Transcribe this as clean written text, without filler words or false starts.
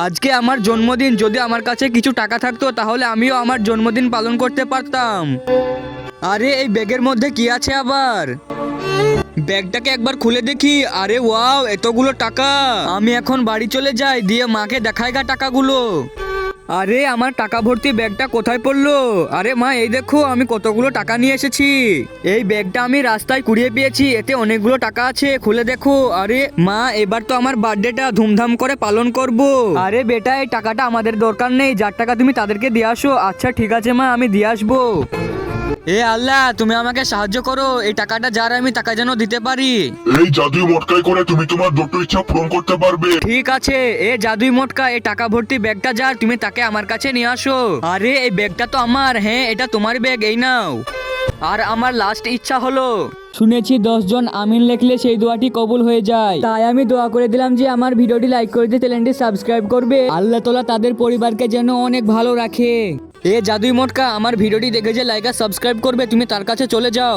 আজকে আমার জন্মদিন, যদি আমার কাছে কিছু টাকা থাকতো তাহলে আমিও আমার জন্মদিন পালন করতে পারতাম। আরে এই ব্যাগের মধ্যে কি আছে আবার? ব্যাগটাকে একবার খুলে দেখি। আরে ওয়াও, এতগুলো টাকা! আমি এখন বাড়ি চলে যাই, দিয়ে মাকে দেখাইগা টাকাগুলো। আরে আমার টাকা ভর্তি ব্যাগটা কোথায় পড়লো? আরে মা, এই দেখো আমি কতগুলো টাকা নিয়ে এসেছি। এই ব্যাগটা আমি রাস্তায় কুড়িয়ে পেয়েছি, এতে অনেকগুলো টাকা আছে, খুলে দেখো। আরে মা, এবার তো আমার বার্থডেটা ধুমধাম করে পালন করব। আরে বেটা, এই টাকাটা আমাদের দরকার নেই, যার টাকা তুমি তাদেরকে দিয়ে আসো। আচ্ছা ঠিক আছে মা, আমি দিয়ে আসবো। এ আল্লাহ, তুমি আমাকে সাহায্য করো, এই টাকাটা যার আমি টাকা যেন দিতে পারি। এই জাদুই মটকায় করে তুমি তোমার দুটো ইচ্ছা পূরণ করতে পারবে। ঠিক আছে, এ জাদুই মোটকা, এই টাকা ভর্তি ব্যাগটা যার, তুমি তাকে আমার কাছে নিয়ে আসো। আরে এই ব্যাগটা তো আমার। হ্যাঁ, এটা তোমার ব্যাগ, এই নাও। আর আমার লাস্ট ইচ্ছা হলো, শুনেছি 10 জন আমিন লিখলে সেই দোয়াটি কবুল হয়ে যায়, তাই আমি দোয়া করে দিলাম যে আমার ভিডিওটি লাইক করে দিয়ে চ্যানেলটি সাবস্ক্রাইব করবে। আল্লাহ তাআলা তাদের পরিবারকে যেন অনেক ভালো রাখে। এ জাদুই মোটকা, আমার ভিডিওটি দেখে যে লাইক আর সাবস্ক্রাইব করবে, তুমি তার কাছে চলে যাও।